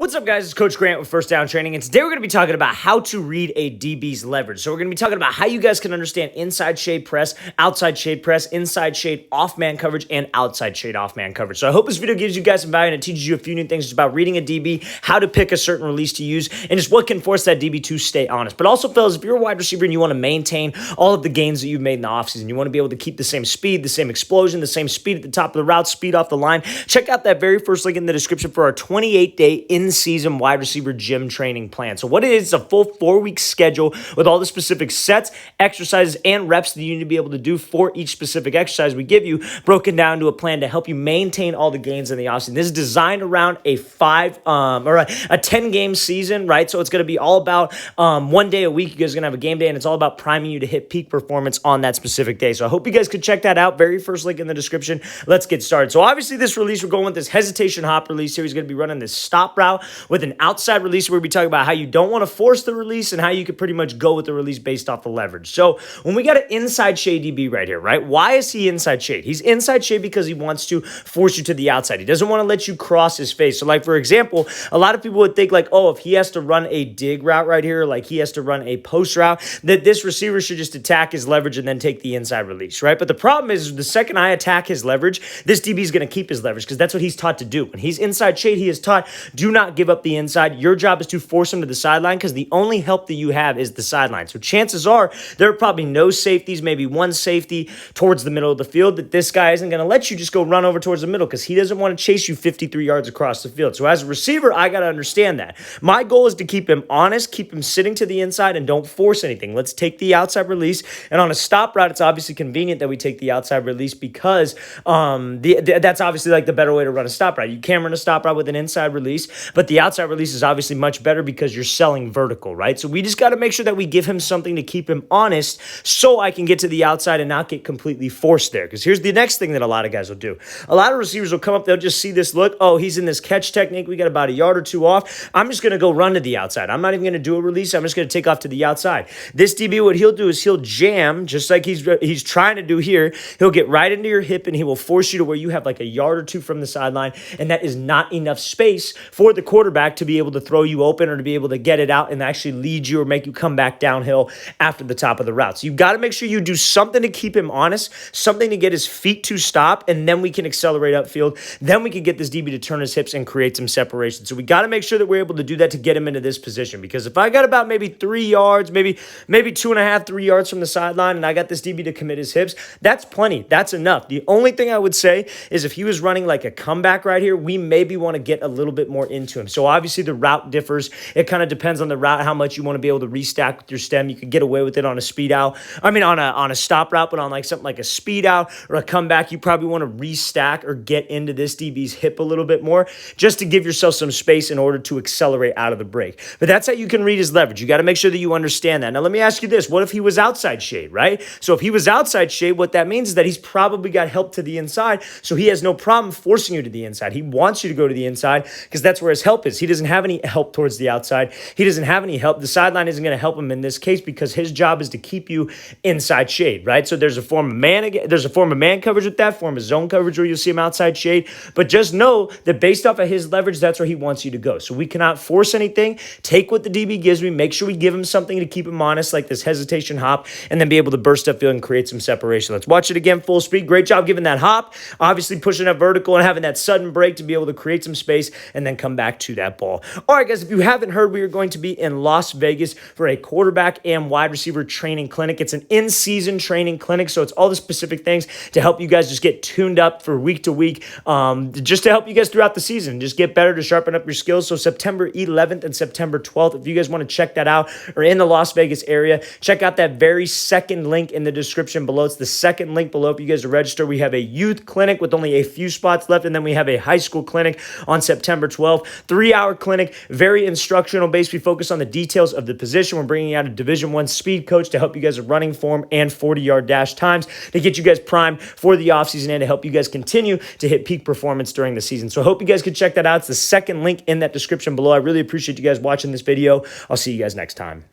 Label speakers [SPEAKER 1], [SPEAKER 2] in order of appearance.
[SPEAKER 1] What's up, guys? It's Coach Grant with First Down Training, and today we're going to be talking about how to read a DB's leverage. So we're going to be talking about how you guys can understand inside shade press, outside shade press, inside shade off-man coverage, and outside shade off-man coverage. So I hope this video gives you guys some value and it teaches you a few new things just about reading a DB, how to pick a certain release to use, and just what can force that DB to stay honest. But also, fellas, if you're a wide receiver and you want to maintain all of the gains that you've made in the offseason, you want to be able to keep the same speed, the same explosion, the same speed at the top of the route, speed off the line, check out that very first link in the description for our 28-day in-season wide receiver gym training plan. So what it is a full 4-week schedule with all the specific sets, exercises, and reps that you need to be able to do for each specific exercise we give you, broken down to a plan to help you maintain all the gains in the offseason. This is designed around a 10-game season, right? So it's going to be all about 1 day a week. You guys are going to have a game day, and it's all about priming you to hit peak performance on that specific day. So I hope you guys could check that out. Very first link in the description. Let's get started. So obviously this release, we're going with this hesitation hop release here. He's going to be running this stop route with an outside release where we talk about how you don't want to force the release and how you could pretty much go with the release based off the leverage. So when we got an inside shade DB right here, right? Why is he inside shade? He's inside shade because he wants to force you to the outside. He doesn't want to let you cross his face. So like, for example, a lot of people would think like, oh, if he has to run a dig route right here, like he has to run a post route, that this receiver should just attack his leverage and then take the inside release, right? But the problem is the second I attack his leverage, this DB is going to keep his leverage because that's what he's taught to do. When he's inside shade, he is taught, do not give up the inside. Your job is to force him to the sideline because the only help that you have is the sideline. So chances are there are probably no safeties, maybe one safety towards the middle of the field, that this guy isn't going to let you just go run over towards the middle because he doesn't want to chase you 53 yards across the field. So as a receiver, I got to understand that. My goal is to keep him honest, keep him sitting to the inside, and don't force anything. Let's take the outside release. And on a stop route, it's obviously convenient that we take the outside release because that's obviously like the better way to run a stop route. You can run a stop route with an inside release, but the outside release is obviously much better because you're selling vertical, right? So we just got to make sure that we give him something to keep him honest so I can get to the outside and not get completely forced there. Because here's the next thing that a lot of guys will do. A lot of receivers will come up, they'll just see this look, oh, he's in this catch technique, we got about a yard or two off, I'm just going to go run to the outside. I'm not even going to do a release, I'm just going to take off to the outside. This DB, what he'll do is he'll jam, just like he's trying to do here. He'll get right into your hip and he will force you to where you have like a yard or two from the sideline, and that is not enough space for the quarterback to be able to throw you open or to be able to get it out and actually lead you or make you come back downhill after the top of the route. So you've got to make sure you do something to keep him honest, something to get his feet to stop, and then we can accelerate upfield. Then we can get this DB to turn his hips and create some separation. So we got to make sure that we're able to do that to get him into this position, because if I got about maybe 3 yards, maybe 2.5, 3 yards from the sideline, and I got this DB to commit his hips, that's plenty. That's enough. The only thing I would say is if he was running like a comeback right here, we maybe want to get a little bit more into him. So obviously the route differs. It kind of depends on the route, how much you want to be able to restack with your stem. You could get away with it on a speed out. I mean, on a stop route, but on like something like a speed out or a comeback, you probably want to restack or get into this DB's hip a little bit more just to give yourself some space in order to accelerate out of the break. But that's how you can read his leverage. You got to make sure that you understand that. Now, let me ask you this. What if he was outside shade, right? So if he was outside shade, what that means is that he's probably got help to the inside, so he has no problem forcing you to the inside. He wants you to go to the inside because that's where his help is. He doesn't have any help towards the outside. He doesn't have any help. The sideline isn't going to help him in this case because his job is to keep you inside shade, right? So there's a form of man coverage with that, form of zone coverage where you'll see him outside shade. But just know that based off of his leverage, that's where he wants you to go. So we cannot force anything. Take what the DB gives me. Make sure we give him something to keep him honest, like this hesitation hop, and then be able to burst upfield and create some separation. Let's watch it again full speed. Great job giving that hop, obviously pushing up vertical and having that sudden break to be able to create some space and then come back to that ball. All right, guys, if you haven't heard, we are going to be in Las Vegas for a quarterback and wide receiver training clinic. It's an in-season training clinic, so it's all the specific things to help you guys just get tuned up for week to week, just to help you guys throughout the season, just get better, to sharpen up your skills. So September 11th and September 12th, if you guys want to check that out or in the Las Vegas area, check out that very second link in the description below. It's the second link below if you guys to register. We have a youth clinic with only a few spots left, and then we have a high school clinic on September 12th. 3-hour clinic, very instructional based. We focus on the details of the position. We're bringing out a Division I speed coach to help you guys with running form and 40-yard dash times to get you guys primed for the offseason and to help you guys continue to hit peak performance during the season. So I hope you guys could check that out. It's the second link in that description below. I really appreciate you guys watching this video. I'll see you guys next time.